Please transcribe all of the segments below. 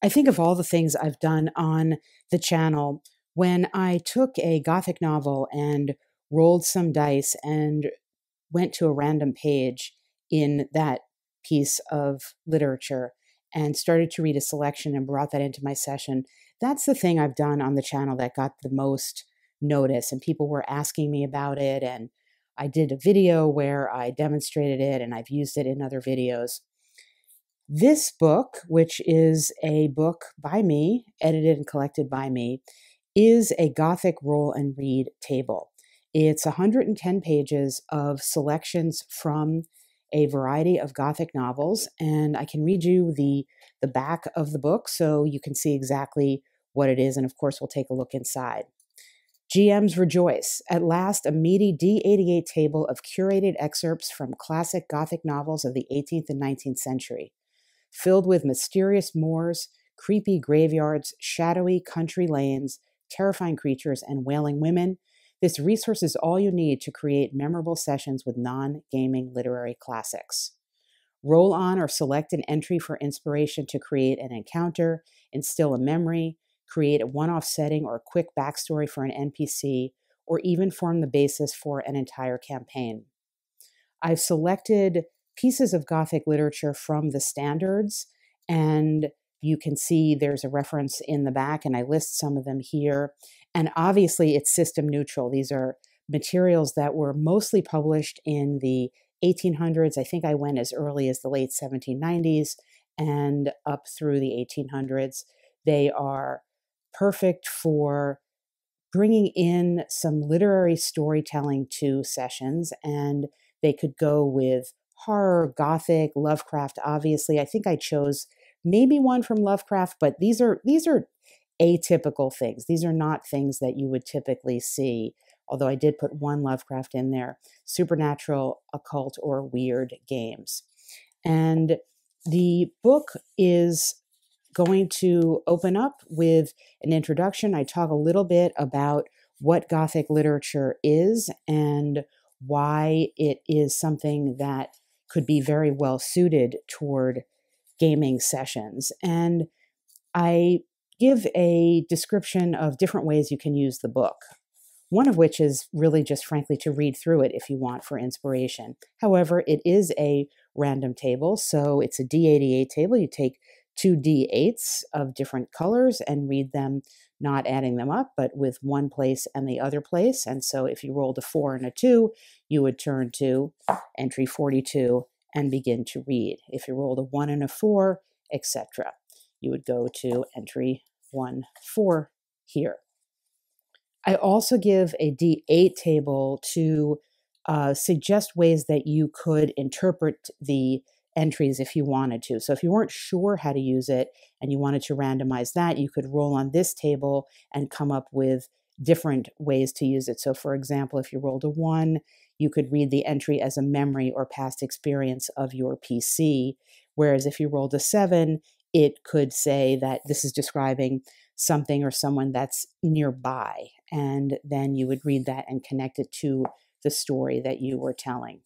I think of all the things I've done on the channel, when I took a Gothic novel and rolled some dice and went to a random page in that piece of literature and started to read a selection and brought that into my session, that's the thing I've done on the channel that got the most notice. And people were asking me about it. And I did a video where I demonstrated it, and I've used it in other videos. This book, which is a book by me, edited and collected by me, is a Gothic roll and read table. It's 110 pages of selections from a variety of Gothic novels, and I can read you the back of the book so you can see exactly what it is, and of course we'll take a look inside. GMs rejoice. At last, a meaty D88 table of curated excerpts from classic Gothic novels of the 18th and 19th century. Filled with mysterious moors, creepy graveyards, shadowy country lanes, terrifying creatures, and wailing women, this resource is all you need to create memorable sessions with non-gaming literary classics. Roll on or select an entry for inspiration to create an encounter, instill a memory, create a one-off setting or a quick backstory for an NPC, or even form the basis for an entire campaign. I've selected pieces of Gothic literature from the standards, and you can see there's a reference in the back, and I list some of them here. And obviously it's system neutral. These are materials that were mostly published in the 1800s. I think I went as early as the late 1790s and up through the 1800s. They are perfect for bringing in some literary storytelling to sessions, and they could go with horror, Gothic, Lovecraft. Obviously, I think I chose maybe one from Lovecraft, but these are atypical things. These are not things that you would typically see, although I did put one Lovecraft in there: supernatural, occult, or weird games. And the book is going to open up with an introduction. I talk a little bit about what Gothic literature is and why it is something that could be very well suited toward gaming sessions. And I give a description of different ways you can use the book, one of which is really just frankly to read through it if you want for inspiration. However, it is a random table, so it's a D88 table. You take two D8s of different colors and read them, not adding them up, but with one place and the other place. And so if you rolled a 4 and a 2, you would turn to entry 42 and begin to read. If you rolled a 1 and a 4, etc., you would go to entry 1, 4 here. I also give a D8 table to suggest ways that you could interpret the entries if you wanted to. So if you weren't sure how to use it and you wanted to randomize that, you could roll on this table and come up with different ways to use it. So for example, if you rolled a 1, you could read the entry as a memory or past experience of your PC. Whereas if you rolled a 7, it could say that this is describing something or someone that's nearby. And then you would read that and connect it to the story that you were telling.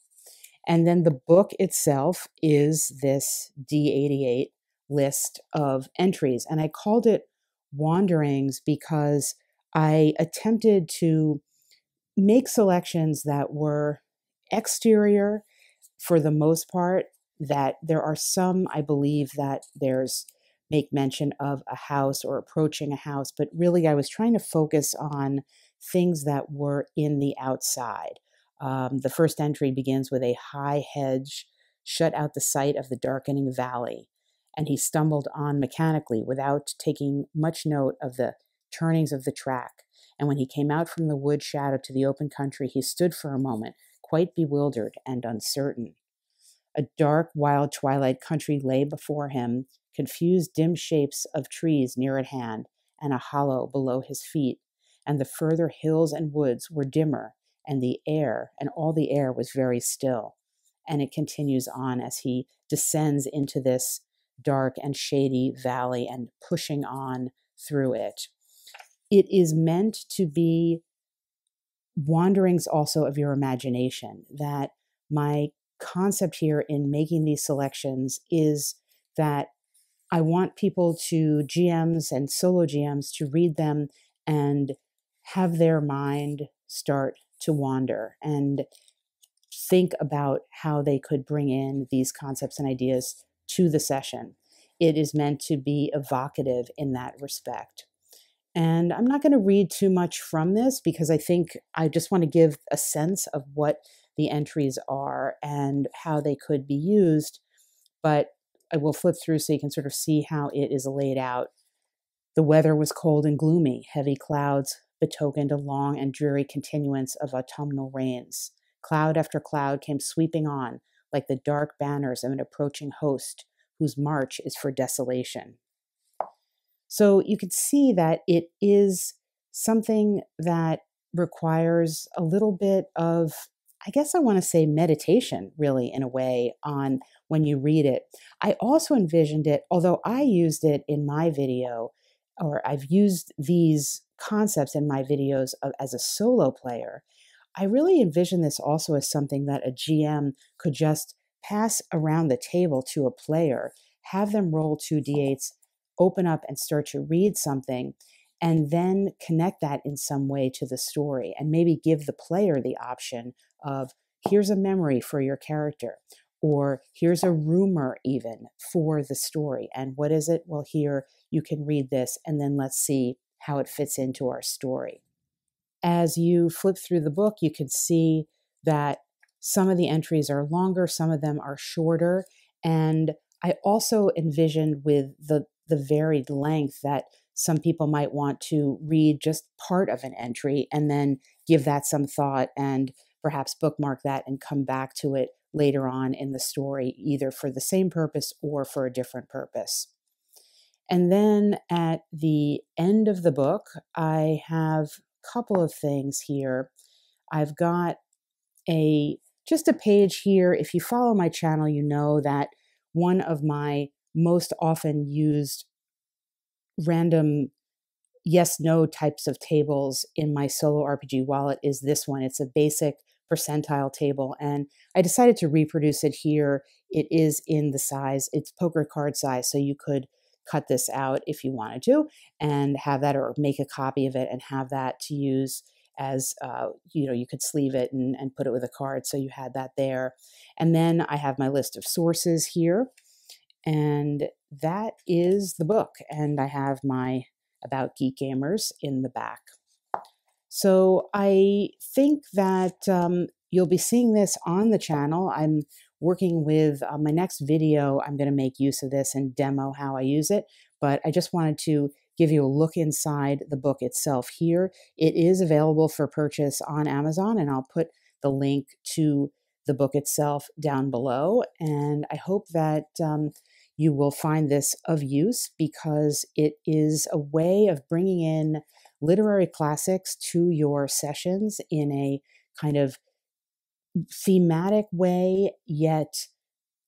And then the book itself is this D88 list of entries. And I called it Wanderings because I attempted to make selections that were exterior for the most part, that there are some, I believe, that there's make mention of a house or approaching a house, but really I was trying to focus on things that were in the outside. The first entry begins with a high hedge shut out the sight of the darkening valley, and he stumbled on mechanically without taking much note of the turnings of the track. And when he came out from the wood shadow to the open country, he stood for a moment, quite bewildered and uncertain. A dark, wild twilight country lay before him, confused dim shapes of trees near at hand, and a hollow below his feet. And the further hills and woods were dimmer, and the air, and all the air was very still. And it continues on as he descends into this dark and shady valley and pushing on through it. It is meant to be wanderings also of your imagination, that my concept here in making these selections is that I want people GMs and solo GMs, to read them and have their mind start to wander and think about how they could bring in these concepts and ideas to the session. It is meant to be evocative in that respect. And I'm not going to read too much from this because I think I just want to give a sense of what the entries are and how they could be used. But I will flip through so you can sort of see how it is laid out. The weather was cold and gloomy. Heavy clouds betokened a long and dreary continuance of autumnal rains. Cloud after cloud came sweeping on, like the dark banners of an approaching host whose march is for desolation. So you can see that it is something that requires a little bit of, I guess I want to say, meditation, really, in a way, on when you read it. I also envisioned it, although I used it in my video, or I've used these concepts in my videos as a solo player, I really envision this also as something that a GM could just pass around the table to a player, have them roll 2d8s, open up and start to read something, and then connect that in some way to the story, and maybe give the player the option of, here's a memory for your character, or here's a rumor even for the story. And what is it? Well, here, you can read this, and then let's see how it fits into our story. As you flip through the book, you can see that some of the entries are longer, some of them are shorter. And I also envisioned with the varied length that some people might want to read just part of an entry and then give that some thought and perhaps bookmark that and come back to it later on in the story, either for the same purpose or for a different purpose. And then at the end of the book, I have a couple of things here. I've got just a page here. If you follow my channel, you know that one of my most often used random yes/no types of tables in my solo RPG wallet is this one. It's a basic percentile table, and I decided to reproduce it here. It is in the size, it's poker card size, so you could cut this out if you wanted to and have that, or make a copy of it and have that to use as, you could sleeve it and put it with a card, so you had that there. And then I have my list of sources here, and that is the book. And I have my About Geek Gamers in the back. So I think that you'll be seeing this on the channel. I'm working with my next video. I'm going to make use of this and demo how I use it, but I just wanted to give you a look inside the book itself here. It is available for purchase on Amazon, and I'll put the link to the book itself down below. And I hope that you will find this of use, because it is a way of bringing in literary classics to your sessions in a kind of thematic way, yet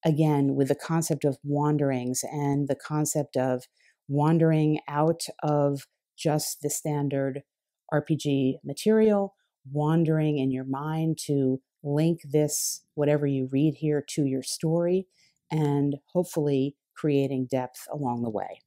again with the concept of wanderings and the concept of wandering out of just the standard RPG material, wandering in your mind to link this, whatever you read here, to your story, and hopefully creating depth along the way.